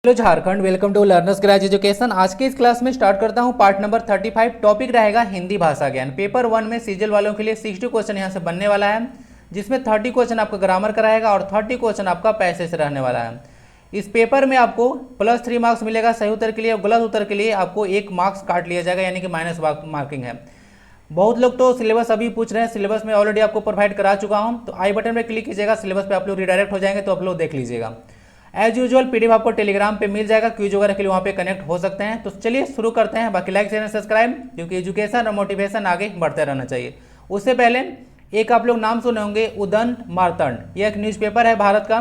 Hello Jharkhand, welcome to learners क्रैच education. आज के इस क्लास में स्टार्ट करता हूं पार्ट नंबर 35। टॉपिक रहेगा हिंदी भाषा ज्ञान। पेपर 1 में सीजल वालों के लिए 60 क्वेश्चन यहां से बनने वाला है, जिसमें 30 क्वेश्चन आपका ग्रामर का रहेगा और 30 क्वेश्चन आपका पैसे से रहने वाला है। इस पेपर में आपको +3 मार्क्स मिलेगा सही उत्तर के लिए, और गलत उत्तर के लिए आपको 1 मार्क्स काट लिया जाएगा, यानी कि माइनस मार्किंग है। बहुत लोग तो सिलेबस अभी पूछ रहे हैं, सिलेबस में ऑलरेडी आपको प्रोवाइड करा चुका हूं, तो आई बटन में क्लिक कीजिएगा, सिलेबस पे आप लोग रिडायरेक्ट हो जाएंगे, तो आप लोग देख लीजिएगा। एज यूजुअल पीडीएफ आपको टेलीग्राम पे मिल जाएगा, क्यूज वगैरह के लिए वहाँ पे कनेक्ट हो सकते हैं। तो चलिए शुरू करते हैं। बाकी लाइक शेयर सब्सक्राइब, क्योंकि एजुकेशन और मोटिवेशन आगे बढ़ते रहना चाहिए। उससे पहले एक आप लोग नाम सुने होंगे, उदंत मार्तंड। यह एक न्यूज़पेपर है भारत का।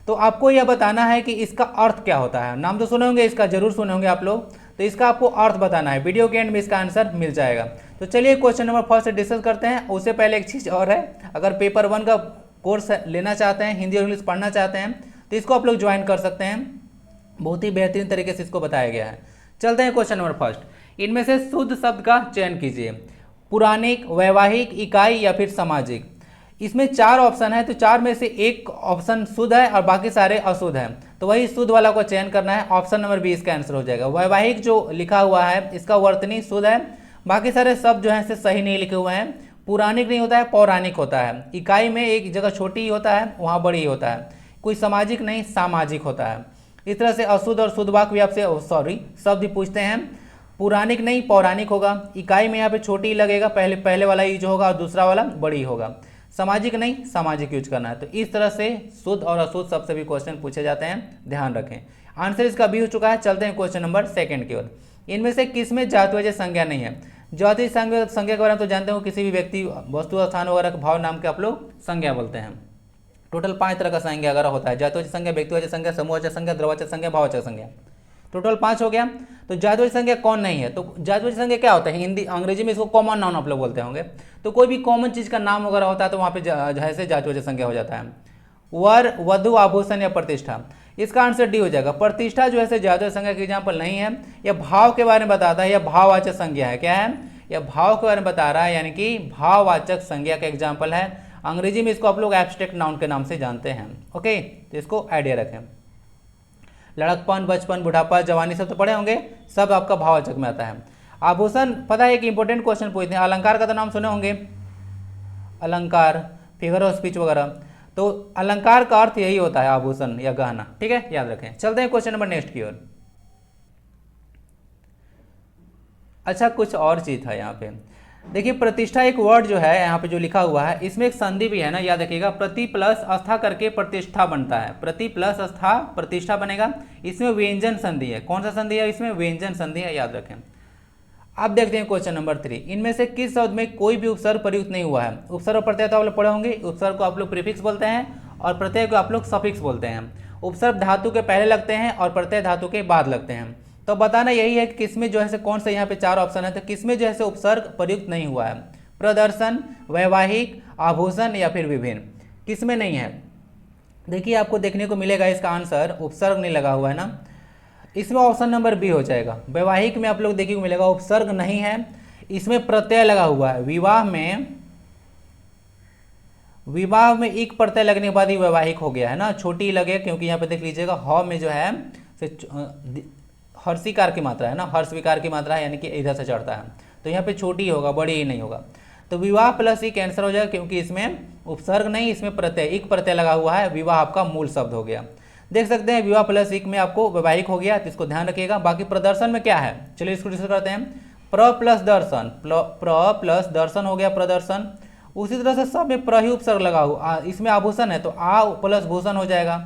तो आपको यह बताना है कि इसका अर्थ क्या होता है। नाम तो सुने होंगे, इसका जरूर सुने होंगे आप लोग, तो इसका आपको अर्थ बताना है। वीडियो के एंड में इसका आंसर मिल जाएगा। तो चलिए क्वेश्चन नंबर फर्स्ट से डिस्कस करते हैं। उससे पहले एक चीज़ और है, अगर पेपर 1 का कोर्स लेना चाहते हैं, हिंदी और इंग्लिश पढ़ना चाहते हैं, तो इसको आप लोग ज्वाइन कर सकते हैं। बहुत ही बेहतरीन तरीके से इसको बताया गया है। चलते हैं क्वेश्चन नंबर फर्स्ट। इनमें से शुद्ध शब्द का चयन कीजिए। पुराणिक, वैवाहिक, इकाई या फिर सामाजिक। इसमें 4 ऑप्शन है, तो 4 में से एक ऑप्शन शुद्ध है और बाकी सारे अशुद्ध हैं, तो वही शुद्ध वाला को चयन करना है। ऑप्शन नंबर बी इसका आंसर हो जाएगा। वैवाहिक जो लिखा हुआ है, इसका वर्तनी शुद्ध है, बाकी सारे शब्द जो हैं सही नहीं लिखे हुए हैं। पुराणिक नहीं होता है, पौराणिक होता है। इकाई में एक जगह छोटी ही होता है, वहाँ बड़ी ही होता है। कोई सामाजिक नहीं, सामाजिक होता है। इस तरह से अशुद्ध और शुद्ध वाक्य भी आपसे शब्द ही पूछते हैं। पुराणिक नहीं, पौराणिक होगा। इकाई में यहाँ पे छोटी ही लगेगा, पहले वाला यूज होगा और दूसरा वाला बड़ी होगा। सामाजिक नहीं, सामाजिक यूज करना है। तो इस तरह से शुद्ध और अशुद्ध शब्द से भी क्वेश्चन पूछे जाते हैं, ध्यान रखें। आंसर इसका बी हो चुका है। चलते हैं क्वेश्चन नंबर 2 की ओर। इनमें से किसमें जातिवाचक संज्ञा नहीं है। जाति संज्ञा के बारे में तो जानते हो, किसी भी व्यक्ति, वस्तु, स्थान वगैरह के भाव नाम के आप लोग संज्ञा बोलते हैं। टोटल 5 तरह का संज्ञा अगर होता है, जातिवाचक संज्ञा, व्यक्तिवाचक संज्ञा, समूहवाचक संज्ञा, द्रव्यवाचक संज्ञा, भाववाचक संज्ञा। टोटल 5 हो गया। तो जातिवाचक संज्ञा कौन नहीं है, तो जातिवाचक संज्ञा क्या होता है, हिंदी अंग्रेजी में इसको कॉमन नाउन आप लोग बोलते होंगे। तो कोई भी कॉमन चीज का नाम वगैरह होता है, तो वहाँ पे जैसे जातिवाचक संज्ञा हो जाता है। वर, वधु, आभूषण या प्रतिष्ठा। इसका आंसर डी हो जाएगा। प्रतिष्ठा जो है जातिवाचक संज्ञा का एग्जाम्पल नहीं है। यह भाव के बारे में बताता है, यह भाववाचक संज्ञा है। क्या है, यह भाव के बारे में बता रहा है, यानी कि भाववाचक संज्ञा का एग्जाम्पल है। अंग्रेजी में इसको आप लोग एब्स्ट्रैक्ट नाउन के नाम से जानते हैं। ओके, तो इसको आइडिया रखें। लड़कपन, बचपन, बुढ़ापा, जवानी सब तो पढ़े होंगे, सब आपका भाववाचक में आता है। आभूषण, पता है एक इंपॉर्टेंट क्वेश्चन पूछते हैं। अलंकार का तो नाम सुने होंगे, अलंकार, फिगर ऑफ स्पीच वगैरह। तो अलंकार का अर्थ यही होता है, आभूषण या गहना। ठीक है, याद रखें। चलते हैं क्वेश्चन नंबर नेक्स्ट की ओर। अच्छा, कुछ और चीज था यहाँ पे। देखिए, प्रतिष्ठा एक वर्ड जो है यहाँ पे जो लिखा हुआ है, इसमें एक संधि भी है ना, याद रखिएगा। प्रति प्लस आस्था करके प्रतिष्ठा बनता है। प्रति प्लस आस्था, प्रतिष्ठा बनेगा। इसमें व्यंजन संधि है। कौन सा संधि है, इसमें व्यंजन संधि है, याद रखें। अब देखते हैं क्वेश्चन नंबर 3। इनमें से किस शब्द में कोई भी उपसर्ग प्रयुक्त नहीं हुआ है। उपसर्ग और प्रत्यय तो आप लोग पढ़े होंगे। उपसर्ग को आप लोग प्रीफिक्स बोलते हैं और प्रत्यय को आप लोग सफिक्स बोलते हैं। उपसर्ग धातु के पहले लगते हैं और प्रत्यय धातु के बाद लगते हैं। तो बताना यही है कि किसमें जो है कौन सा, यहाँ पे 4 ऑप्शन है, तो किसमें जो है उपसर्ग प्रयुक्त नहीं हुआ है। प्रदर्शन, वैवाहिक, आभूषण या फिर विभिन्न, किसमें नहीं है। देखिए, आपको देखने को मिलेगा इसका आंसर, उपसर्ग नहीं लगा हुआ है ना, इसमें ऑप्शन नंबर बी हो जाएगा। वैवाहिक में आप लोग देखने को मिलेगा उपसर्ग नहीं है, इसमें प्रत्यय लगा हुआ है। विवाह में एक प्रत्यय लगने के बाद ही वैवाहिक हो गया है ना, छोटी लगे, क्योंकि यहाँ पे देख लीजिएगा ह में जो है हर्षिकार की मात्रा है ना, हर्ष विकार की मात्रा है, यानी कि इधर से चढ़ता है, तो यहाँ पे छोटी होगा, बड़ी ही नहीं होगा। तो विवाह प्लस एक आंसर हो जाएगा, क्योंकि इसमें उपसर्ग नहीं, इसमें प्रत्यय, एक प्रत्यय लगा हुआ है। विवाह आपका मूल शब्द हो गया। देख सकते हैं विवाह प्लस एक में आपको वैवाहिक हो गया, तो इसको ध्यान रखिएगा। बाकी प्रदर्शन में क्या है, चलिए इसको डिस्कस करते हैं। प्र प्लस दर्शन, प्र प्लस दर्शन हो गया प्रदर्शन। उसी तरह से सब में प्र ही उपसर्ग लगा हुआ, इसमें आभूषण है तो आ प्लस भूषण हो जाएगा।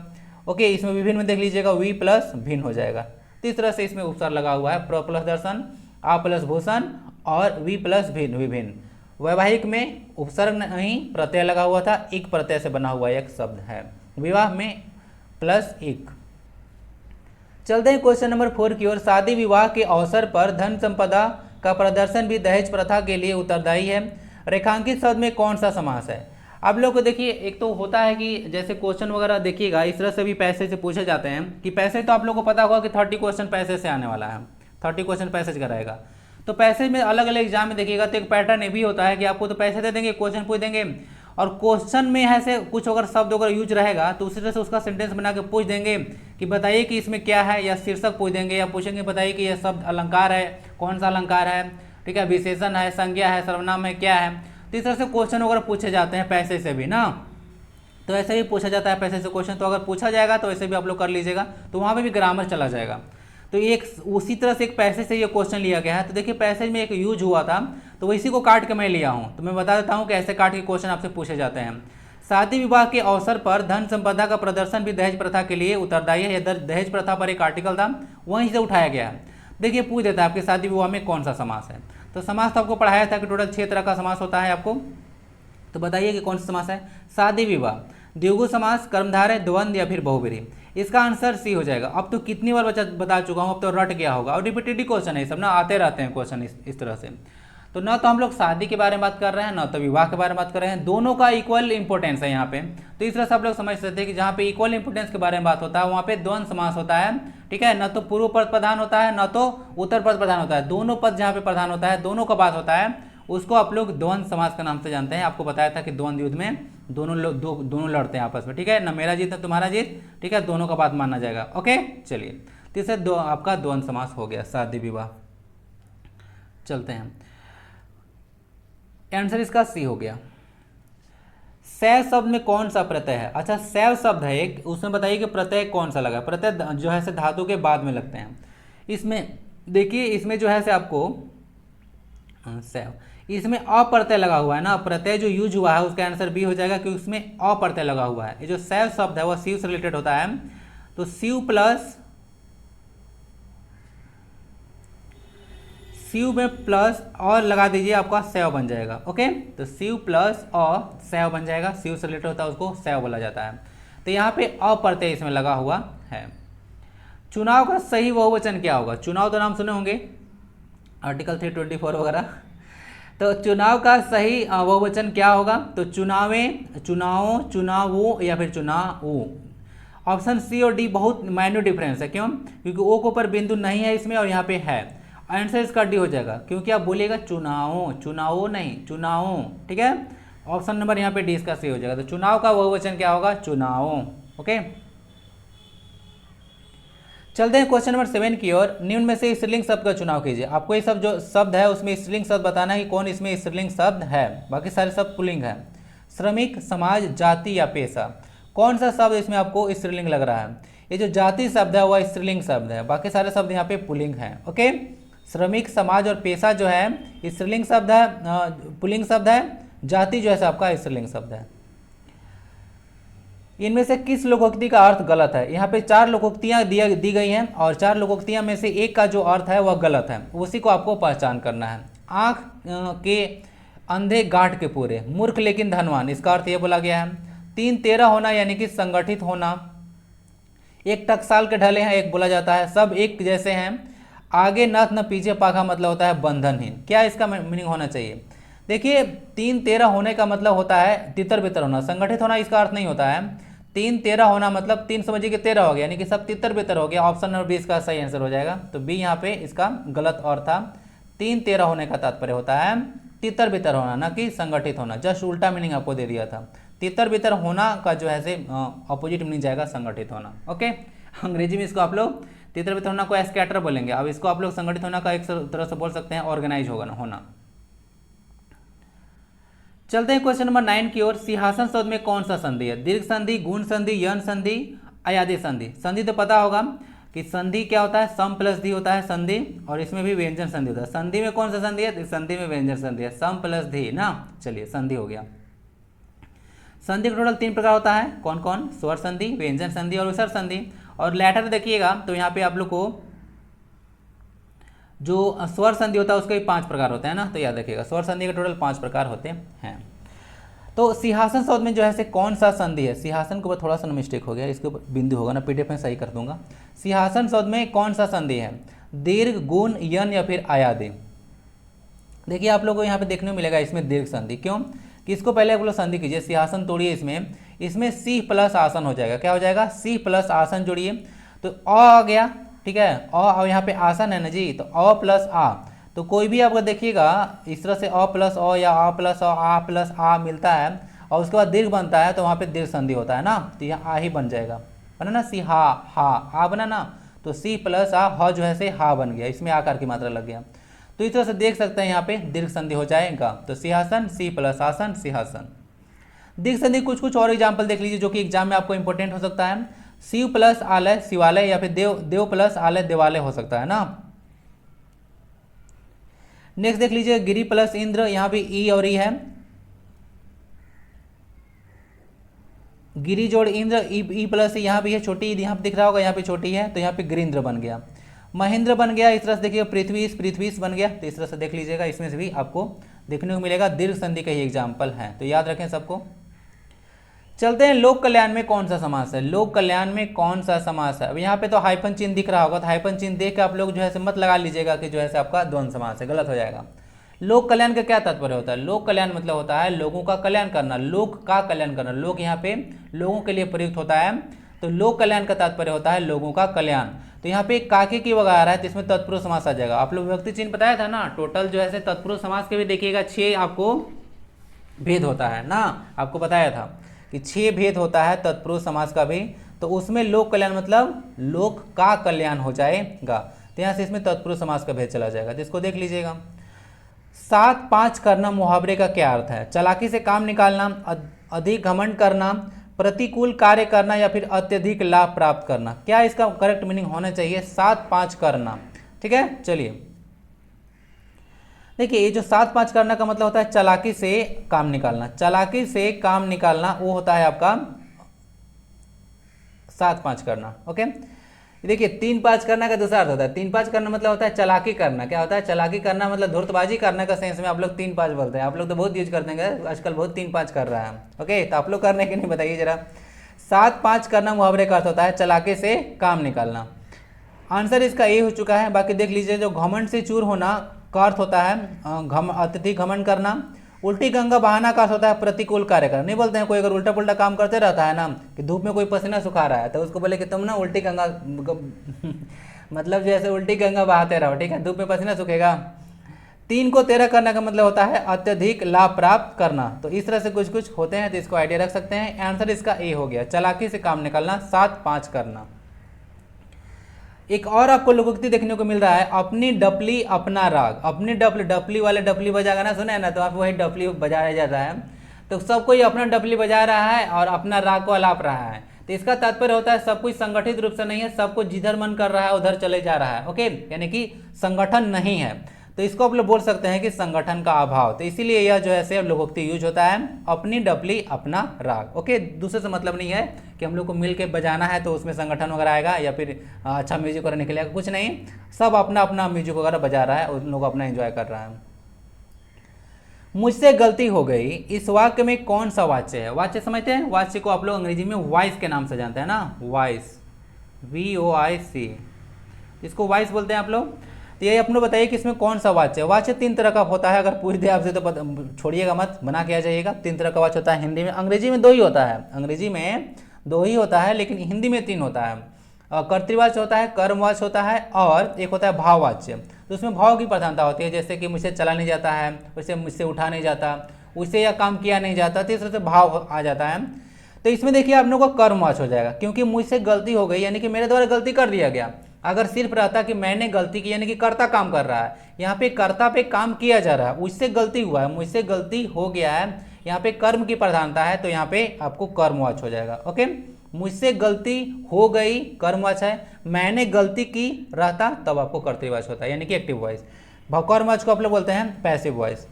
ओके, इसमें विभिन्न में देख लीजिएगा वी प्लस भिन्न हो जाएगा। तो इस तरह से इसमें उपसर्ग लगा हुआ है, प्र प्लस दर्शन, आ प्लस भूषण और वी प्लस भिन्न, विभिन्न। वैवाहिक में उपसर्ग नहीं, प्रत्यय लगा हुआ था, एक प्रत्यय से बना हुआ एक शब्द है। विवाह में प्लस एक। चलते हैं क्वेश्चन नंबर 4 की ओर। शादी विवाह के अवसर पर धन संपदा का प्रदर्शन भी दहेज प्रथा के लिए उत्तरदायी है। रेखांकित शब्द में कौन सा समास है। आप लोग को देखिए, एक तो होता है कि जैसे क्वेश्चन वगैरह देखिएगा, इस तरह से भी पैसे से पूछे जाते हैं कि पैसे, तो आप लोग को पता होगा कि 30 क्वेश्चन पैसे से आने वाला है, 30 क्वेश्चन पैसे का रहेगा। तो पैसे में अलग अलग एग्जाम में देखिएगा, तो एक पैटर्न ये भी होता है कि आपको तो पैसे दे देंगे, क्वेश्चन पूछ देंगे, और क्वेश्चन में ऐसे कुछ अगर शब्द अगर यूज रहेगा तो उसी तरह से उसका सेंटेंस बना के पूछ देंगे कि बताइए कि इसमें क्या है, या शीर्षक पूछ देंगे, या पूछेंगे बताइए कि यह शब्द अलंकार है, कौन सा अलंकार है, ठीक है, विशेषण है, संज्ञा है, सर्वनाम है, क्या है। तो इस तरह से क्वेश्चन वगैरह पूछे जाते हैं पैसे से भी ना, तो ऐसे ही पूछा जाता है पैसे से क्वेश्चन। तो अगर पूछा जाएगा तो ऐसे भी आप लोग कर लीजिएगा, तो वहाँ पे भी ग्रामर चला जाएगा। तो एक उसी तरह से एक पैसेज से ये क्वेश्चन लिया गया है। तो देखिए पैसेज में एक यूज हुआ था, तो इसी को काट के मैं लिया हूँ। तो मैं बता देता हूँ कि ऐसे काट के क्वेश्चन आपसे पूछे जाते हैं। शादी विवाह के अवसर पर धन संपदा का प्रदर्शन भी दहेज प्रथा के लिए उत्तरदायी है। दहेज प्रथा पर एक आर्टिकल था, वहीं से उठाया गया है। देखिए पूछ देता है आपके शादी विवाह में कौन सा समास है। तो समास तो आपको पढ़ाया था कि टोटल 6 तरह का समास होता है आपको। तो बताइए कि कौन सा समास है। शादी विवाह, द्विगु समास, कर्मधारय, द्वंद्व या फिर बहुब्रीहि। इसका आंसर सी हो जाएगा। अब तो कितनी बार बता चुका हूँ, अब तो रट गया होगा। और रिपीटेड क्वेश्चन है सब ना, आते रहते हैं क्वेश्चन इस तरह से। तो ना तो हम लोग शादी के बारे में बात कर रहे हैं, ना तो विवाह के बारे में बात कर रहे हैं, दोनों का इक्वल इंपॉर्टेंस है यहाँ पे। तो इस तरह से आप लोग समझ सकते हैं कि जहाँ पे इक्वल इंपॉर्टेंस के बारे में बात होता है वहाँ पे द्वंद्व समास होता है, ठीक है। ना तो पूर्व पद प्रधान होता है, ना तो उत्तर पद प्रधान होता है। दोनों पद जहाँ पे प्रधान होता है, दोनों का बात होता है, उसको आप लोग द्वंद्व समास के नाम से जानते हैं। आपको बताया था कि द्वंद्व युद्ध में दोनों लड़ते हैं आपस में, ठीक है ना, मेरा जीत ना तुम्हारा जीत, ठीक है, दोनों का बात मानना जाएगा। ओके चलिए, तो इससे आपका द्वंद्व समास हो गया शादी विवाह। चलते हैं, आंसर इसका सी हो गया। सैव शब्द में कौन सा प्रत्यय है। अच्छा सैव शब्द है एक, उसमें बताइए कि प्रत्यय कौन सा लगा। प्रत्यय जो है से धातु के बाद में लगते हैं। इसमें देखिए, इसमें जो है से आपको सैव, इसमें अ प्रत्यय लगा हुआ है ना, प्रत्यय जो यूज हुआ है उसका आंसर बी हो जाएगा, क्योंकि उसमें अ प्रत्यय लगा हुआ है। ये जो सैव शब्द है वह शिव से रिलेटेड होता है। तो शिव में प्लस और लगा दीजिए, आपका सैव बन जाएगा। ओके, तो शिव प्लस और सैव बन जाएगा। शिव से रिलेटेड होता है उसको सैव बोला जाता है। तो यहाँ पे अ प्रत्यय इसमें लगा हुआ है। चुनाव का सही बहुवचन क्या होगा। चुनाव तो नाम सुने होंगे, आर्टिकल 324 वगैरह। तो चुनाव का सही बहुवचन क्या होगा। तो चुनावें, चुनावों, चुनावों या फिर चुनावों। ऑप्शन सी और डी बहुत माइन्यूट डिफरेंस है। क्यों, क्योंकि ओ के ऊपर बिंदु नहीं है इसमें और यहाँ पे है। आंसर इसका डी हो जाएगा, क्योंकि आप बोलिएगा चुनावों, चुनावों नहीं चुनावों, ठीक है। ऑप्शन नंबर यहाँ पे डी इसका सही हो जाएगा। तो चुनाव का बहुवचन क्या होगा, चुनावों। ओके, चलते हैं क्वेश्चन नंबर 7 की ओर। निम्न में से स्त्रीलिंग शब्द का चुनाव कीजिए। आपको ये सब जो शब्द है उसमें स्त्रीलिंग शब्द बताना है कि कौन इसमें स्त्रीलिंग शब्द है, बाकी सारे शब्द पुल्लिंग है। श्रमिक, समाज, जाति या पेशा, कौन सा शब्द इसमें आपको स्त्रीलिंग लग रहा है। ये जो जाति शब्द है वह स्त्रीलिंग शब्द है, बाकी सारे शब्द यहाँ पे पुल्लिंग है। ओके, श्रमिक, समाज और पेशा जो है स्त्रीलिंग शब्द है, पुल्लिंग शब्द है। जाति जो है आपका स्त्रीलिंग शब्द है। इनमें से किस लोकोक्ति का अर्थ गलत है। यहाँ पे 4 लोकोक्तियाँ दी गई हैं और 4 लोकोक्तियाँ में से एक का जो अर्थ है वह गलत है, उसी को आपको पहचान करना है। आँख के अंधे गांठ के पूरे, मूर्ख लेकिन धनवान, इसका अर्थ ये बोला गया है। 3-13 होना यानी कि संगठित होना। एक टकसाल के ढले हैं, एक बोला जाता है। सब एक जैसे हैं, आगे नथ न पीछे पाखा, मतलब होता है बंधनहीन। क्या इसका मीनिंग होना चाहिए। देखिए 3-13 होने का मतलब होता है तितर बितर होना, संगठित होना इसका अर्थ नहीं होता है। 3-13 होना मतलब 3 समझिए कि 13 हो गया, यानी कि सब तितर बितर हो गया। ऑप्शन नंबर बी इसका सही आंसर हो जाएगा। तो बी यहाँ पे इसका गलत अर्थ था। 3-13 होने का तात्पर्य होता है तितर बितर होना, ना कि संगठित होना। जस्ट उल्टा मीनिंग आपको दे दिया था। तितर बितर होना का जो है से अपोजिट मीनिंग जाएगा संगठित होना। ओके, अंग्रेजी में इसको आप लोग तितर बितर होना को स्कैटर बोलेंगे। अब इसको आप लोग संगठित होना का एक तरह से बोल सकते हैं ऑर्गेनाइज होना। चलते हैं क्वेश्चन नंबर 9 की ओर। सिंहासन शब्द में कौन सा संधि है। दीर्घ संधि, गुण संधि, यन संधि, अयादि संधि। संधि तो पता होगा कि संधि क्या होता है, सम प्लस धी होता है संधि, और इसमें भी व्यंजन संधि होता है। संधि में कौन सा संधि है, संधि में व्यंजन संधि है, सम प्लस धी ना। चलिए संधि हो गया। संधि का टोटल 3 प्रकार होता है। कौन कौन, स्वर संधि, व्यंजन संधि और विसर्ग संधि। और लेटर देखिएगा तो यहाँ पे आप लोग को जो स्वर संधि होता है उसके 5 प्रकार होते हैं ना, तो याद रखिएगा स्वर संधि के टोटल 5 प्रकार होते हैं। तो सिंहासन शब्द में जो है से कौन सा संधि है। सिंहासन के ऊपर थोड़ा सा मिस्टेक हो गया, इसके ऊपर बिंदु होगा ना, पीडीएफ में सही कर दूंगा। सिंहासन शब्द में कौन सा संधि है, दीर्घ, गुण, यन या फिर अयादि। देखिए आप लोगों को यहाँ पे देखने को मिलेगा इसमें दीर्घ संधि। क्यों, कि इसको पहले आप लोग संधि कीजिए। सिंहासन तोड़िए, इसमें सी प्लस आसन हो जाएगा। क्या हो जाएगा, सी प्लस आसन जोड़िए तो अ आ गया, ठीक है। और यहाँ पे आसन है ना जी, तो अ प्लस आ। तो कोई भी आपको देखिएगा इस तरह से अ प्लस अ या आ प्लस अ, आ प्लस आ मिलता है और उसके बाद दीर्घ बनता है तो वहाँ पे दीर्घ संधि होता है ना, तो यहाँ आ ही बन जाएगा, बना ना, सी हा, हा बना ना, तो सी प्लस आ, ह जो है से हा बन गया, इसमें आकार की मात्रा लग गया। तो इस तरह से देख सकते हैं यहाँ पे दीर्घ संधि हो जाएगा, तो सिंहासन, सी प्लस आसन, सिंहासन। दीर्घ संधि कुछ और एग्जाम्पल देख लीजिए जो कि एग्जाम में आपको इंपॉर्टेंट हो सकता है। शिव प्लस आलय शिवालय, या फिर देव प्लस आलय देवालय हो सकता है ना। नेक्स्ट देख लीजिए गिरी प्लस इंद्र, यहाँ पे ई और ई है, गिरी जोड़ इंद्र, ई प्लस यहाँ भी है, छोटी ईद यहाँ पे दिख रहा होगा, यहाँ पे छोटी है, तो यहाँ पे गिरिंद्र बन गया, महेंद्र बन गया। इस तरह से देखिए पृथ्वीश बन गया, तो इस तरह से देख लीजिएगा, इसमें से भी आपको देखने को मिलेगा दीर्घ संधि का ही एग्जाम्पल है, तो याद रखें सबको। चलते हैं लोक कल्याण में कौन सा समास है, लोक कल्याण में कौन सा समास है। अब यहाँ पे तो हाइफन चिन्ह दिख रहा होगा, तो हाइफन चिन्ह देख के आप लोग जो है मत लगा लीजिएगा कि जो है आपका द्वंद्व समास है, गलत हो जाएगा। लोक कल्याण का क्या तात्पर्य होता है, लोक कल्याण मतलब होता है लोगों का कल्याण करना, लोक का कल्याण करना, लोक यहाँ पे लोगों के लिए प्रयुक्त होता है, तो लोक कल्याण का तात्पर्य होता है लोगों का कल्याण। तो यहाँ पे काके की वगैरह है, तो इसमें तत्पुरुष समास आ जाएगा। आप लोग विभक्ति चिन्ह बताया था ना, टोटल जो है तत्पुरुष समास के भी देखिएगा 6 आपको भेद होता है ना, आपको बताया था कि 6 भेद होता है तत्पुरुष समास का भी, तो उसमें लोक कल्याण मतलब लोक का कल्याण हो जाएगा, तो यहाँ से इसमें तत्पुरुष समास का भेद चला जाएगा, तो इसको देख लीजिएगा। 7-5 करना मुहावरे का क्या अर्थ है, चालाकी से काम निकालना, अधिक घमंड करना, प्रतिकूल कार्य करना, या फिर अत्यधिक लाभ प्राप्त करना। क्या इसका करेक्ट मीनिंग होना चाहिए, 7-5 करना, ठीक है। चलिए देखिए, ये जो 7-5 करना का मतलब होता है चालाकी से काम निकालना, चालाकी से काम निकालना वो होता है आपका 7-5 करना, ओके। देखिए 3-5 करना का दूसरा अर्थ होता है, 3-5 करना मतलब होता है चालाकी करना, क्या होता है चालाकी करना मतलब धूर्तबाजी करने का सेंस में आप लोग 3-5 बोलते हैं, आप लोग तो बहुत यूज करते हैं आजकल, बहुत 3-5 कर रहा है, ओके। तो आप लोग करने के नहीं बताइए जरा। 7-5 करना मुहावरे का अर्थ होता है चालाकी से काम निकालना। आंसर इसका ए हो चुका है। बाकी देख लीजिए, जो घमंड से चूर होना का अर्थ होता है अत्यधिक घमंड करना। उल्टी गंगा बहाना का अर्थ होता है प्रतिकूल कार्य करना। नहीं बोलते हैं कोई अगर उल्टा पुल्टा काम करते रहता है ना, कि धूप में कोई पसीना सुखा रहा है तो उसको बोले कि तुम ना उल्टी गंगा मतलब जैसे उल्टी गंगा बहाते रहो, ठीक है, धूप में पसीना सूखेगा। 3 को 13 करने का मतलब होता है अत्यधिक लाभ प्राप्त करना। तो इस तरह से कुछ कुछ होते हैं, तो इसको आइडिया रख सकते हैं। आंसर इसका ए हो गया, चालाकी से काम निकालना, 7-5 करना। एक और आपको लोकोक्ति देखने को मिल रहा है, अपनी डपली अपना राग। अपनी डपली वाले डपली बजा गाना सुना है ना, तो आप वही डपली बजाया जा रहा है, तो सब कोई अपना डपली बजा रहा है और अपना राग को अलाप रहा है। तो इसका तात्पर्य होता है सब कुछ संगठित रूप से नहीं है, सब कुछ जिधर मन कर रहा है उधर चले जा रहा है, ओके, यानी कि संगठन नहीं है। तो इसको आप लोग बोल सकते हैं कि संगठन का अभाव। तो इसीलिए यह जो है लोकोक्ति यूज होता है, अपनी डपली अपना राग, ओके। दूसरे से मतलब नहीं है कि हम लोग को मिल के बजाना है तो उसमें संगठन वगैरह आएगा या फिर अच्छा म्यूजिक वगैरह निकलेगा, कुछ नहीं, सब अपना अपना म्यूजिक वगैरह बजा रहा है, उन लोग अपना एंजॉय कर रहा है। मुझसे गलती हो गई, इस वाक्य में कौन सा वाच्य है। वाच्य समझते हैं, वाच्य को आप लोग अंग्रेजी में वॉइस के नाम से जानते हैं ना, वॉइस, VOIC, इसको वॉइस बोलते हैं आप लोग। तो ये अपने बताइए कि इसमें कौन सा वाच्य है। वाच्य 3 तरह का होता है, अगर पूछ दे आपसे तो छोड़िएगा मत, बना के आ जाइएगा। 3 तरह का वाच्य होता है हिंदी में, अंग्रेजी में 2 ही होता है, अंग्रेजी में 2 ही होता है, लेकिन हिंदी में 3 होता है। कर्तृवाच्य होता है, कर्मवाच्य होता है, और एक होता है भाववाच्य। तो उसमें भाव की प्रधानता होती है, जैसे कि मुझसे चला नहीं जाता है, वैसे मुझसे उठा नहीं जाता, उससे यह काम किया नहीं जाता, तो इस तरह से भाव आ जाता है। तो इसमें देखिए आप लोगों का कर्मवाच्य हो जाएगा, क्योंकि मुझसे गलती हो गई यानी कि मेरे द्वारा गलती कर दिया गया। अगर सिर्फ रहता कि मैंने गलती की यानी कि कर्ता काम कर रहा है, यहाँ पे कर्ता पे काम किया जा रहा है, उससे गलती हुआ है, मुझसे गलती हो गया है, यहाँ पे कर्म की प्रधानता है, तो यहाँ पे आपको कर्मवाच्य हो जाएगा, ओके। मुझसे गलती हो गई कर्मवाच्य है, मैंने गलती की रहता तब आपको कर्तृवाच्य होता है, यानी कि एक्टिव वॉइस। कर्मवाच्य को आप लोग बोलते हैं पैसिव वॉइस।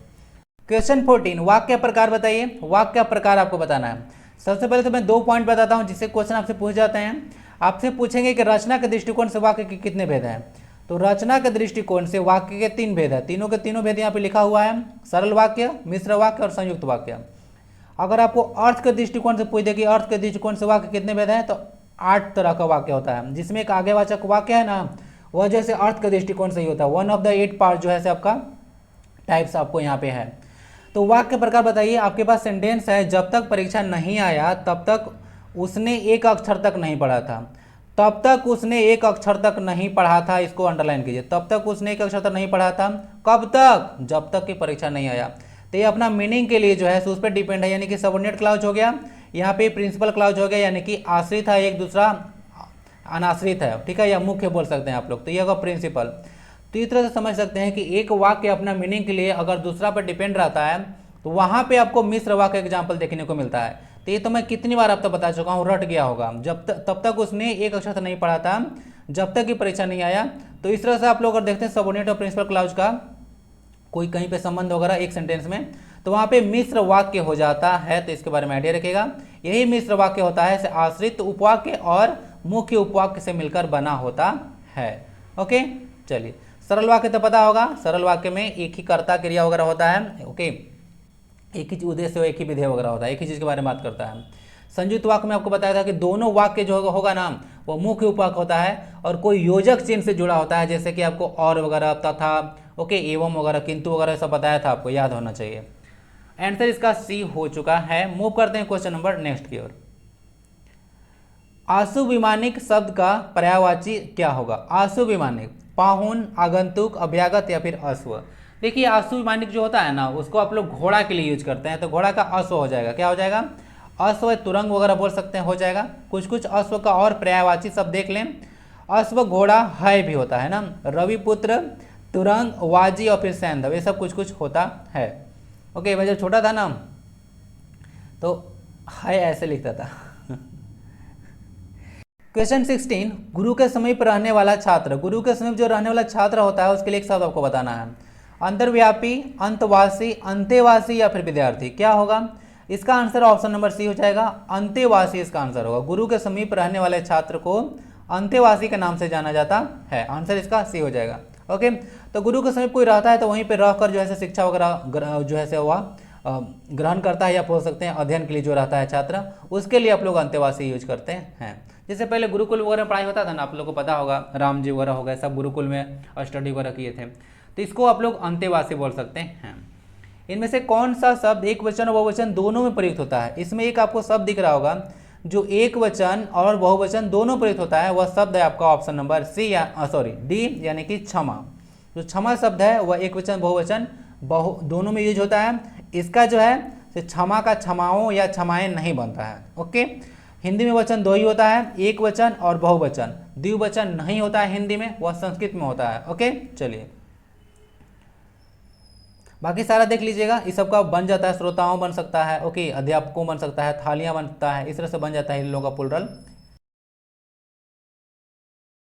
क्वेश्चन 14, वाक्य प्रकार बताइए। वाक्य प्रकार आपको बताना है। सबसे पहले तो मैं 2 पॉइंट बताता हूँ जिससे क्वेश्चन आपसे पूछ जाते हैं। आपसे पूछेंगे कि रचना के दृष्टिकोण से वाक्य के कितने भेद हैं। तो रचना के दृष्टिकोण से वाक्य के 3 भेद है, तीनों के तीनों भेद यहाँ पे लिखा हुआ है, सरल वाक्य, मिश्र वाक्य और संयुक्त वाक्य। अगर आपको अर्थ के दृष्टिकोण से पूछ दे कि अर्थ के दृष्टिकोण से वाक्य कितने भेद हैं, तो 8 तरह का वाक्य होता है, जिसमें एक आगेवाचक वाक्य है ना, वह जैसे अर्थ के दृष्टिकोण से ही होता है। 1 ऑफ द 8 पार्ट जो है आपका टाइप्स आपको यहाँ पे है। तो वाक्य प्रकार बताइए। आपके पास सेंटेंस है, जब तक परीक्षा नहीं आया तब तक उसने एक अक्षर तक नहीं पढ़ा था। तब तक उसने एक अक्षर तक नहीं पढ़ा था, इसको अंडरलाइन कीजिए। तब तक उसने एक अक्षर तक नहीं पढ़ा था, कब तक, जब तक कि परीक्षा नहीं आया। तो ये अपना मीनिंग के लिए जो है उस पर डिपेंड है, यानी कि सबऑर्डिनेट क्लॉज हो गया, यहाँ पे प्रिंसिपल क्लॉज हो गया, यानी कि आश्रित है एक दूसरा अनाश्रित है, ठीक है, या मुख्य बोल सकते हैं आप लोग, तो ये होगा प्रिंसिपल। तो इस तरह से समझ सकते हैं कि एक वाक्य अपना मीनिंग के लिए अगर दूसरा पर डिपेंड रहता है तो वहाँ पे आपको मिश्र वाक्य एग्जाम्पल देखने को मिलता है। तो ये तो मैं कितनी बार अब तक बता चुका हूँ, रट गया होगा, तब तक उसने एक अक्षर से नहीं पढ़ा था, जब तक कि परीक्षा नहीं आया। तो इस तरह से आप लोग अगर देखते हैं सबऑर्डिनेट और प्रिंसिपल क्लॉज का कोई कहीं पे संबंध वगैरह एक सेंटेंस में, तो वहाँ पे मिश्र वाक्य हो जाता है, तो इसके बारे में आइडिया रखिएगा। यही मिश्र वाक्य होता है, आश्रित उपवाक्य और मुख्य उपवाक्य से मिलकर बना होता है। ओके, चलिए सरल वाक्य तो पता होगा, सरल वाक्य में एक ही कर्ता क्रिया वगैरह होता है, ओके, एक ही उद्देश्य एक ही विधेय वगैरह होता है, एक ही चीज़ के बारे में बात करता है। संयुक्त वाक्य में आपको बताया था कि दोनों वाक्य जो होगा ना वो मुख्य उपवाक्य होता है और कोई योजक चिन्ह से जुड़ा होता है, जैसे कि आपको और वगैरह, तथा, ओके, एवं वगैरह, किंतु वगैरह सब बताया था, आपको याद होना चाहिए। आंसर इसका सी हो चुका है। मूव करते हैं क्वेश्चन नंबर नेक्स्ट की ओर। आशुविमानिक शब्द का पर्यायवाची क्या होगा? आशुविमानिक, पाहुन, आगंतुक, अभ्यागत या फिर अश्व। देखिए आशुविमानिक जो होता है ना उसको आप लोग घोड़ा के लिए यूज करते हैं, तो घोड़ा का अश्व हो जाएगा, क्या हो जाएगा? अश्व, तुरंग वगैरह बोल सकते हैं, हो जाएगा। कुछ कुछ अश्व का और पर्यायवाची शब्द देख लें। अश्व, घोड़ा, है भी होता है ना, रविपुत्र, तुरंग, वाजी और फिर सैंधव, ये सब कुछ कुछ होता है। ओके, मैं जब छोटा था ना तो है ऐसे लिखता था। क्वेश्चन 16, गुरु के समीप रहने वाला छात्र। गुरु के समीप जो रहने वाला छात्र होता है उसके लिए एक शब्द आपको बताना है। अंतर्व्यापी, अंतवासी, अंतेवासी या फिर विद्यार्थी, क्या होगा? इसका आंसर ऑप्शन नंबर सी हो जाएगा, अंतेवासी इसका आंसर होगा। गुरु के समीप रहने वाले छात्र को अंतेवासी के नाम से जाना जाता है, आंसर इसका सी हो जाएगा। ओके, तो गुरु के समीप कोई रहता है तो वहीं पे रहकर जो है शिक्षा वगैरह जो है हुआ ग्रहण करता है, या बोल सकते हैं अध्ययन के लिए जो रहता है छात्र, उसके लिए आप लोग अंतेवासी यूज करते हैं। जैसे पहले गुरुकुल वगैरह पढ़ाई होता था ना, आप लोगों को पता होगा, राम जी वगैरह हो गए, सब गुरुकुल में स्टडी वगैरह किए थे, तो इसको आप लोग अंतेवासी बोल सकते हैं। इनमें से कौन सा शब्द एक वचन और बहुवचन दोनों में प्रयुक्त होता है? इसमें एक आपको शब्द दिख रहा होगा जो एक वचन और बहुवचन दोनों प्रयुक्त होता है, वह शब्द है आपका ऑप्शन नंबर सी, या सॉरी डी, यानी कि क्षमा। जो क्षमा शब्द है वह एक वचन बहुवचन दोनों में यूज होता है। इसका जो है क्षमा का क्षमाओं या क्षमाएं नहीं बनता है। ओके, हिंदी में वचन दो ही होता है, एक वचन और बहुवचन, द्विवचन नहीं होता है हिंदी में, वह संस्कृत में होता है। ओके, चलिए बाकी सारा देख लीजिएगा, इस सब का बन जाता है, श्रोताओं बन सकता है, ओके, अध्यापकों बन सकता है, थालियां बनता है, इस तरह से बन जाता है इन लोगों का प्लुरल।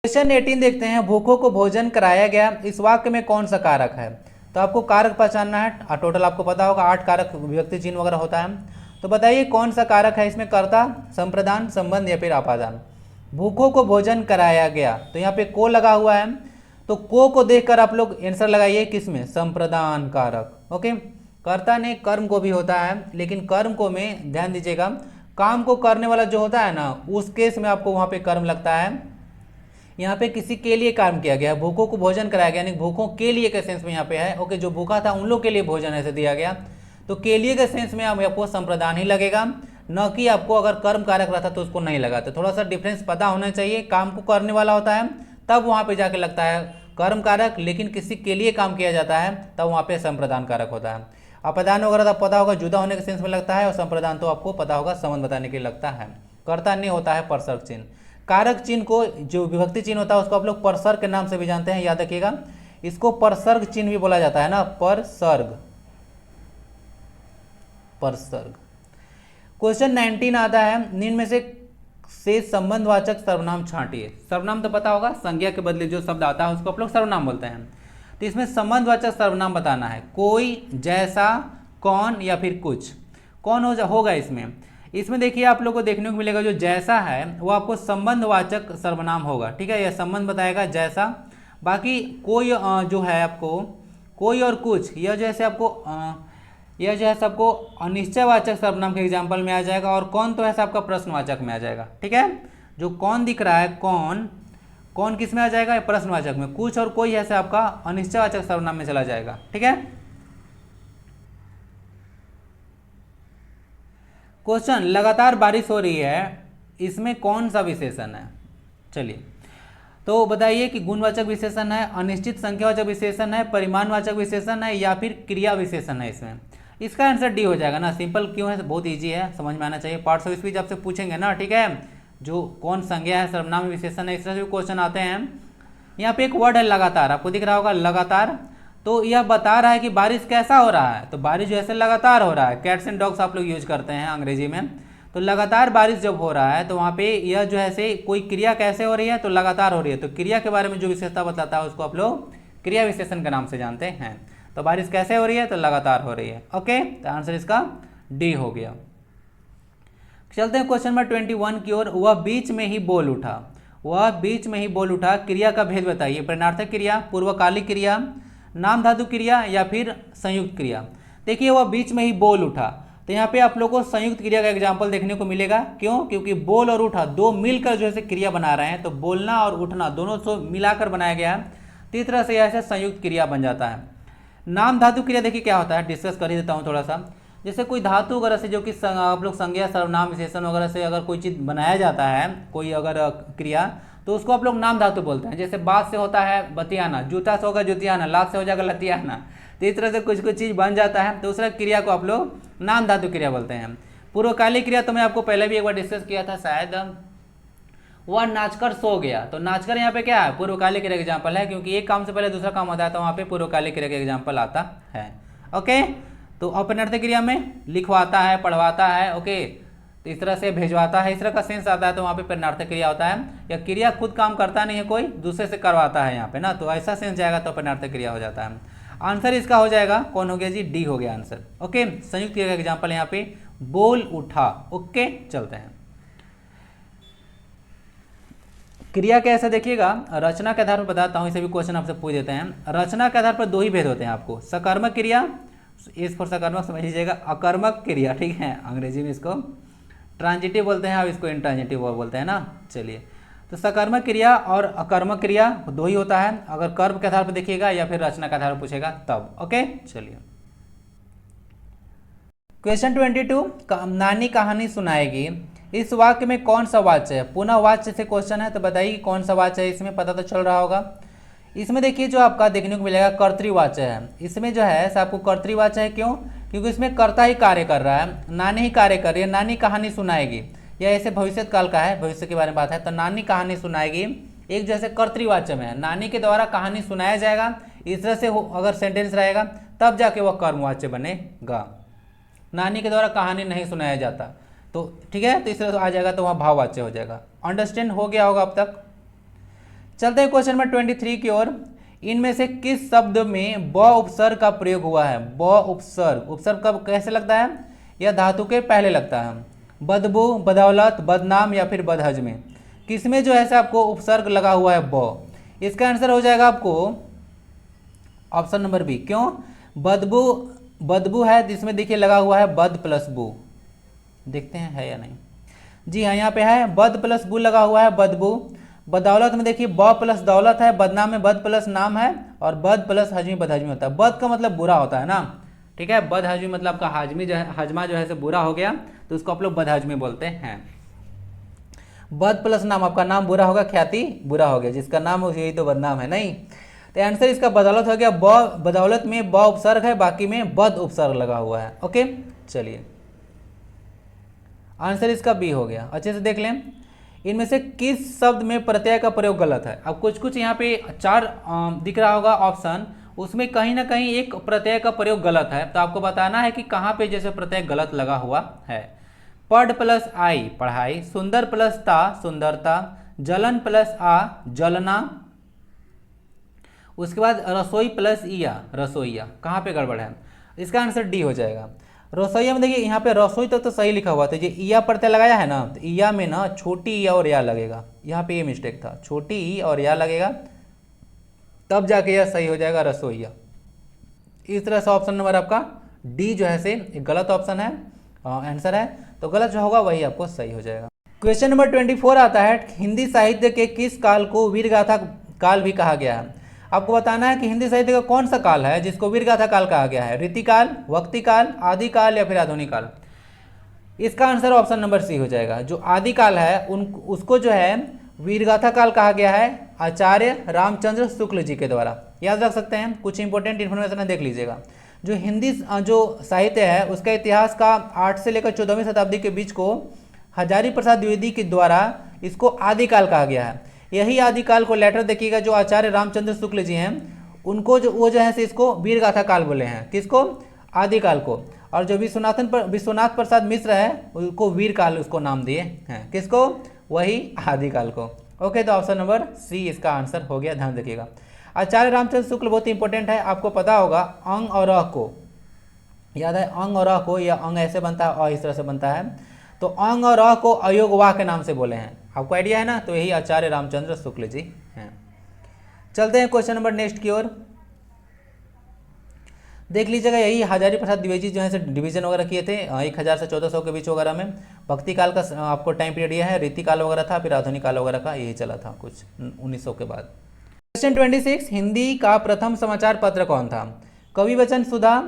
क्वेश्चन 18 देखते हैं, भूखों को भोजन कराया गया, इस वाक्य में कौन सा कारक है? तो आपको कारक पहचानना है। टोटल आपको पता होगा 8 कारक विभक्ति चिन्ह वगैरह होता है, तो बताइए कौन सा कारक है इसमें? कर्ता, संप्रदान, संबंध या फिर अपादान। भूखों को भोजन कराया गया, तो यहाँ पे को लगा हुआ है, तो को देखकर आप लोग आंसर लगाइए किसमें? संप्रदान कारक। ओके, कर्ता ने कर्म को भी होता है, लेकिन कर्म को में ध्यान दीजिएगा, काम को करने वाला जो होता है ना उस केस में आपको वहां पे कर्म लगता है। यहाँ पे किसी के लिए काम किया गया, भूखों को भोजन कराया गया, यानी भूखों के लिए के सेंस में यहाँ पे है। ओके, जो भूखा था उन लोग के लिए भोजन ऐसे दिया गया, तो के लिए के सेंस में आपको संप्रदान ही लगेगा, न कि आपको अगर कर्म कारक रहता तो उसको नहीं लगा। तो थोड़ा सा डिफरेंस पता होना चाहिए, काम को करने वाला होता है तब वहाँ पे जाके लगता है कर्म कारक, लेकिन किसी के लिए काम किया जाता है तब वहाँ पे संप्रदान कारक होता है। अपदान वगैरह तो पता होगा जुदा होने के सेंस में लगता है, और संप्रदान तो आपको पता होगा संबंध बताने के लिए लगता है। कर्ता नहीं होता है परसर्ग चिन्ह। कारक चिन्ह को जो विभक्ति चिन्ह होता है उसको आप लोग परसर्ग के नाम से भी जानते हैं, याद रखिएगा, इसको परसर्ग चिन्ह भी बोला जाता है ना, परसर्ग, परसर्ग। क्वेश्चन 19 आता है, निम्न में से संबंधवाचक सर्वनाम छांटिए। सर्वनाम तो पता होगा, संज्ञा के बदले जो शब्द आता है उसको आप लोग सर्वनाम बोलते हैं, तो इसमें संबंधवाचक सर्वनाम बताना है। कोई, जैसा, कौन या फिर कुछ। कौन होगा इसमें देखिए आप लोग को देखने को मिलेगा जो जैसा है वो आपको संबंधवाचक सर्वनाम होगा, ठीक है, यह संबंध बताएगा जैसा। बाकी कोई जो है आपको कोई और कुछ, यह जैसे आपको अनिश्चयवाचक सर्वनाम के एग्जाम्पल में आ जाएगा, और कौन तो ऐसा आपका प्रश्नवाचक में आ जाएगा, ठीक है। जो कौन दिख रहा है, कौन किस में आ जाएगा? प्रश्नवाचक में। कुछ और कोई ऐसे आपका अनिश्चयवाचक सर्वनाम में चला जाएगा, ठीक है। क्वेश्चन, लगातार बारिश हो रही है, इसमें कौन सा विशेषण है? चलिए तो बताइए कि गुणवाचक विशेषण है, अनिश्चित संख्यावाचक विशेषण है, परिमाणवाचक विशेषण है, या फिर क्रिया विशेषण है? इसमें इसका आंसर डी हो जाएगा ना। सिंपल क्यों है, बहुत इजी है, समझ में आना चाहिए। पार्ट्स ऑफ स्पीच आपसे पूछेंगे ना, ठीक है, जो कौन संज्ञा है, सर्वनाम विशेषण है, इस तरह से क्वेश्चन आते हैं। यहाँ पे एक वर्ड है लगातार, आपको दिख रहा होगा लगातार। तो यह बता रहा है कि बारिश कैसा हो रहा है, तो बारिश जो है लगातार हो रहा है। कैट्स एंड डॉग्स आप लोग यूज करते हैं अंग्रेजी में। तो लगातार बारिश जब हो रहा है तो वहाँ पे यह जो है से कोई क्रिया कैसे हो रही है, तो लगातार हो रही है। तो क्रिया के बारे में जो विशेषता बताता है उसको आप लोग क्रिया विशेषण के नाम से जानते हैं। तो बारिश कैसे हो रही है, तो लगातार हो रही है। ओके, तो आंसर इसका डी हो गया। चलते हैं क्वेश्चन नंबर 21 की ओर। वह बीच में ही बोल उठा, वह बीच में ही बोल उठा, क्रिया का भेद बताइए। प्रणनार्थक क्रिया, पूर्वकालिक क्रिया, नाम धातु क्रिया या फिर संयुक्त क्रिया। देखिए वह बीच में ही बोल उठा, तो यहाँ पे आप लोगों को संयुक्त क्रिया का एग्जाम्पल देखने को मिलेगा। क्यों? क्योंकि बोल और उठा दो मिलकर जो है क्रिया बना रहे हैं, तो बोलना और उठना दोनों से मिलाकर बनाया गया है। तो इस तरह से ऐसे संयुक्त क्रिया बन जाता है। नाम धातु क्रिया देखिए क्या होता है, डिस्कस कर ही देता हूँ थोड़ा सा। जैसे कोई धातु वगैरह से जो कि आप लोग संज्ञा सर्वनाम विशेषण वगैरह से अगर कोई चीज़ बनाया जाता है, कोई अगर क्रिया, तो उसको आप लोग नाम धातु बोलते हैं। जैसे बात से होता है बतियाना, जूता से होगा जुतियाना, लात से हो जाएगा लतियाना। तो इस तरह से कुछ कुछ चीज़ बन जाता है, तो उस तरह क्रिया को आप लोग नाम धातु क्रिया बोलते हैं। पूर्वकालिक क्रिया तो मैं आपको पहले भी एक बार डिस्कस किया था शायद। वह नाचकर सो गया, तो नाचकर यहाँ पे क्या है, पूर्वकालिक क्रिया एग्जाम्पल है, क्योंकि एक काम से पहले दूसरा काम होता है, तो वहाँ पे पूर्वकालिक क्रिया का एग्जाम्पल आता है। ओके, तो अपन्यार्थक क्रिया में लिखवाता है, पढ़वाता है। ओके, तो इस तरह से भेजवाता है, इस तरह का सेंस आता है, तो वहाँ पे प्रणनार्थक क्रिया होता है। या क्रिया खुद काम करता नहीं है, कोई दूसरे से करवाता है यहाँ पे ना, तो ऐसा सेंस जाएगा तो प्रणनार्थक क्रिया हो जाता है। आंसर इसका हो जाएगा, कौन हो गया जी, डी हो गया आंसर। ओके, संयुक्त क्रिया का एग्जाम्पल यहाँ पे बोल उठा। ओके, चलते हैं क्रिया कैसे देखिएगा, रचना के आधार पर बताता हूँ, इसे भी क्वेश्चन आपसे पूछ देते हैं। रचना के आधार पर दो ही भेद होते हैं आपको, सकर्मक क्रिया, इस पर सकर्मक समझ लीजिएगा, अकर्मक क्रिया, ठीक है, अंग्रेजी में इसको ट्रांजिटिव बोलते हैं, अब इसको इंट्रांजिटिव बोलते हैं ना। चलिए, तो सकर्मक क्रिया और अकर्मक क्रिया दो ही होता है, अगर कर्म के आधार पर देखिएगा या फिर रचना के आधार पर पूछेगा तब। ओके, चलिए क्वेश्चन 22, नानी कहानी सुनाएगी, इस वाक्य में कौन सा वाच्य है। पुनः वाच्य से क्वेश्चन है, तो बताइए कौन सा वाच्य है, इसमें पता तो चल रहा होगा। इसमें देखिए जो आपका देखने को मिलेगा कर्तृवाच्य है, इसमें जो है आपको कर्तृवाच्य है। क्यों? क्योंकि इसमें कर्ता ही कार्य कर रहा है, नानी ही कार्य कर रही है। नानी कहानी सुनाएगी, या ऐसे भविष्य काल का है, भविष्य के बारे में बात है, तो नानी कहानी सुनाएगी एक जैसे कर्तृवाच्य में है, नानी के द्वारा कहानी सुनाया जाएगा, इस तरह से अगर सेंटेंस रहेगा तब जाके वह कर्मवाच्य बनेगा। नानी के द्वारा कहानी नहीं सुनाया जाता, तो ठीक है, तो इस तरह से आ जाएगा, तो वहाँ भाववाच्य हो जाएगा। अंडरस्टैंड हो गया होगा अब तक। चलते हैं क्वेश्चन नंबर 23 की ओर। इनमें से किस शब्द में ब उपसर्ग का प्रयोग हुआ है। ब उपसर्ग, उपसर्ग कब कैसे लगता है, यह धातु के पहले लगता है। बदबू, बदौलत, बदनाम या फिर बदहजमे, किसमें जो है आपको उपसर्ग लगा हुआ है ब। इसका आंसर हो जाएगा आपको ऑप्शन नंबर बी। क्यों? बदबू, बदबू है जिसमें देखिए लगा हुआ है बद प्लस बू, देखते हैं है या नहीं। जी हाँ, यहाँ पे है बद प्लस बू लगा हुआ है, बदबू। बदौलत में देखिए ब प्लस दौलत है, बदनाम में बद प्लस नाम है, और बद प्लस हजमी बदहजमी होता है। बद का मतलब बुरा होता है ना, ठीक है, बद हजमी मतलब आपका हाजमी जो है, हजमा जो है से बुरा हो गया, तो उसको आप लोग बद हजमी बोलते हैं। बद प्लस नाम, आपका नाम बुरा होगा, ख्याति बुरा हो गया, जिसका नाम हो यही तो बदनाम है नहीं। तो आंसर इसका बदौलत हो गया। ब बदौलत में ब उपसर्ग है, बाकी में बद उपसर्ग लगा हुआ है। ओके, चलिए आंसर इसका बी हो गया। अच्छे से देख लें, इनमें से किस शब्द में प्रत्यय का प्रयोग गलत है। अब कुछ कुछ यहाँ पे चार दिख रहा होगा ऑप्शन, उसमें कहीं ना कहीं एक प्रत्यय का प्रयोग गलत है, तो आपको बताना है कि कहाँ पे जैसे प्रत्यय गलत लगा हुआ है। पढ़ प्लस आई, पढ़ाई। सुंदर प्लस ता, सुंदरता। जलन प्लस आ, जलना। उसके बाद रसोई प्लस ईया, रसोईया। कहाँ पे गड़बड़ है, इसका आंसर डी हो जाएगा। रसोईया में देखिए यहाँ पे रसोई तक तो सही लिखा हुआ था, जो ईया प्रत्यय लगाया है ना, तो ईया में ना छोटी ई और या लगेगा, यहाँ पे ये मिस्टेक था, छोटी ई और या लगेगा, तब जाके यह सही हो जाएगा, रसोईया। इस तरह से ऑप्शन नंबर आपका डी जो है से एक गलत ऑप्शन है, आंसर है, तो गलत जो होगा वही आपको सही हो जाएगा। क्वेश्चन नंबर 24 आता है, हिंदी साहित्य के किस काल को वीरगाथा काल भी कहा गया है। आपको बताना है कि हिंदी साहित्य का कौन सा काल है जिसको वीरगाथा काल कहा गया है। रीतिकाल, वक्तिकाल, आदिकाल या फिर आधुनिक काल। इसका आंसर ऑप्शन नंबर सी हो जाएगा। जो आदिकाल है उसको जो है वीरगाथा काल कहा गया है आचार्य रामचंद्र शुक्ल जी के द्वारा। याद रख सकते हैं, कुछ इंपॉर्टेंट इन्फॉर्मेशन देख लीजिएगा। जो हिंदी जो साहित्य है उसका इतिहास का 8 से लेकर 14वीं शताब्दी के बीच को हजारी प्रसाद द्विवेदी के द्वारा इसको आदिकाल कहा गया है। यही आदिकाल को लेटर देखिएगा जो आचार्य रामचंद्र शुक्ल जी हैं उनको वो जो है से इसको वीर गाथा काल बोले हैं। किसको? आदिकाल को। और जो विश्वनाथ प्रसाद मिश्र है उनको वीर काल उसको नाम दिए हैं। किसको? वही आदिकाल को। ओके, तो ऑप्शन नंबर सी इसका आंसर हो गया, ध्यान रखिएगा। आचार्य रामचंद्र शुक्ल बहुत इंपॉर्टेंट है, आपको पता होगा अंग और अ को याद है, अंग और अ को, या अंग ऐसे बनता है और इस तरह से बनता है, तो अंग और अ को अयोग वाह के नाम से बोले हैं। आपको आइडिया है ना? तो यही आचार्य रामचंद्र शुक्ल जी हैं। चलते हैं क्वेश्चन नंबर नेक्स्ट की ओर। देख लीजिएगा, यही हजारी प्रसाद द्विवेदी जो है डिवीजन वगैरह किए थे 1000 से 1400 के बीच वगैरह में। भक्ति काल का आपको टाइम पीरियड यह है, रीति काल वगैरह था, फिर आधुनिक काल वगैरह का यही चला था कुछ 1900 के बाद। क्वेश्चन 26, हिंदी का प्रथम समाचार पत्र कौन था? कवि वचन सुधा,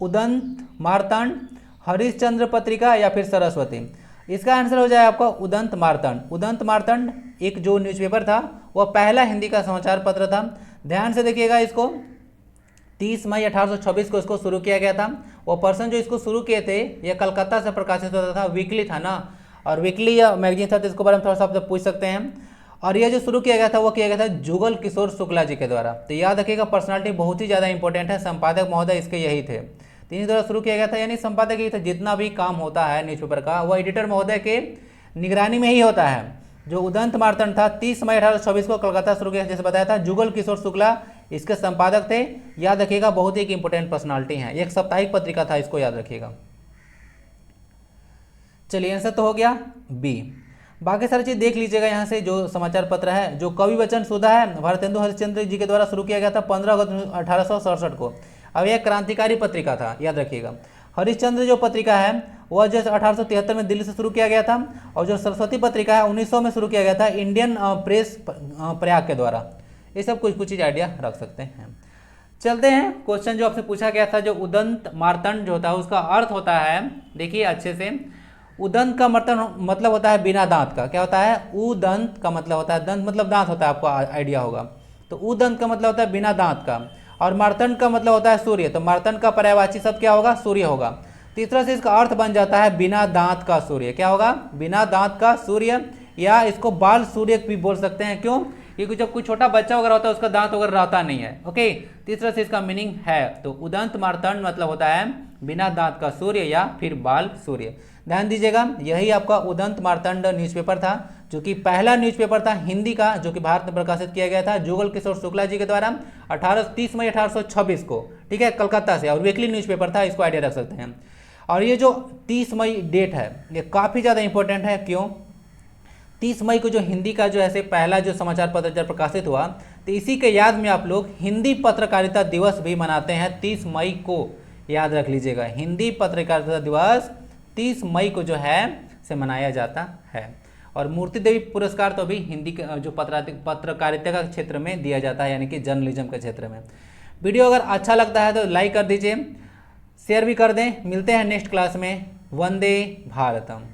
उदंत मार्तंड, हरिश्चंद्र पत्रिका या फिर सरस्वती? इसका आंसर हो जाए आपका उदंत मार्तंड। उदंत मार्तंड एक जो न्यूज़पेपर था वह पहला हिंदी का समाचार पत्र था। ध्यान से देखिएगा, इसको 30 मई 1826 को इसको शुरू किया गया था। वो पर्सन जो इसको शुरू किए थे ये कलकत्ता से प्रकाशित होता था, वीकली था ना, और वीकली या मैगजीन था, तो इसके बारे में थोड़ा सा आप पूछ सकते हैं। और ये जो शुरू किया गया था वो किया गया था जुगल किशोर शुक्ला जी के द्वारा। तो याद रखिएगा, पर्सनालिटी बहुत ही ज़्यादा इंपॉर्टेंट है, संपादक महोदय इसके यही थे, इन्हीं द्वारा शुरू किया गया था। यानी संपादक यही था, जितना भी काम होता है न्यूज़पेपर का वो एडिटर महोदय के निगरानी में ही होता है। जो उदंत मार्तंड था 30 मई 1826 को कलकत्ता शुरू किया, जैसे बताया था। जुगल किशोर शुक्ला इसके संपादक थे। याद रखिएगा, बहुत ही एक इंपॉर्टेंट पर्सनालिटी है, एक साप्ताहिक पत्रिका था, इसको याद रखिएगा। चलिए, आंसर तो हो गया बी। बाकी सारी चीज देख लीजिएगा यहाँ से। जो समाचार पत्र है, जो कवि वचन सुधा है, भारतेंदु हरिश्चंद्र जी के द्वारा शुरू किया गया था 15 अगस्त 1867 को। अब यह क्रांतिकारी पत्रिका था, याद रखिएगा। हरिश्चंद्र जो पत्रिका है वह जो 1873 में दिल्ली से शुरू किया गया था, और जो सरस्वती पत्रिका है 1900 में शुरू किया गया था इंडियन प्रेस प्रयाग के द्वारा। ये सब कुछ चीज़ आइडिया रख सकते हैं। चलते हैं, क्वेश्चन जो आपसे पूछा गया था, जो उदंत मार्तंड जो होता है उसका अर्थ होता है, देखिए अच्छे से, उदंत का मतलब होता है बिना दांत का। क्या होता है? उदंत का मतलब होता है, दंत मतलब दांत होता है, आपको आइडिया होगा। तो उदंत का मतलब होता है बिना दांत का, और मार्तंड का मतलब होता है सूर्य। तो मार्तंड का पर्यायवाची शब्द क्या होगा? सूर्य होगा। तीसरा से इसका अर्थ बन जाता है बिना दांत का सूर्य। क्या होगा? बिना दांत का सूर्य, या इसको बाल सूर्य भी बोल सकते हैं। क्यों? क्योंकि जब कोई छोटा बच्चा वगैरह होता है उसका दांत वगैरह रहता नहीं है। ओके, तीसरा से इसका मीनिंग है। तो उदंत मार्तंड मतलब होता है बिना दांत का सूर्य या फिर बाल सूर्य। ध्यान दीजिएगा, यही आपका उदंत मार्तंड न्यूज़पेपर था, जो कि पहला न्यूज़पेपर था हिंदी का, जो कि भारत में प्रकाशित किया गया था जुगल किशोर शुक्ला जी के द्वारा 30 मई 1826 को। ठीक है, कलकत्ता से, और वीकली न्यूज़पेपर था, इसको आइडिया रख सकते हैं। और ये जो 30 मई डेट है ये काफ़ी ज़्यादा इंपॉर्टेंट है। क्यों? 30 मई को जो हिंदी का जो ऐसे पहला जो समाचार पत्र जब प्रकाशित हुआ, तो इसी के याद में आप लोग हिंदी पत्रकारिता दिवस भी मनाते हैं 30 मई को। याद रख लीजिएगा, हिंदी पत्रकारिता दिवस 30 मई को जो है से मनाया जाता है। और मूर्ति देवी पुरस्कार तो अभी हिंदी जो पत्रकारिता का क्षेत्र में दिया जाता है, यानी कि जर्नलिज्म के क्षेत्र में। वीडियो अगर अच्छा लगता है तो लाइक कर दीजिए, शेयर भी कर दें। मिलते हैं नेक्स्ट क्लास में। वंदे भारतम।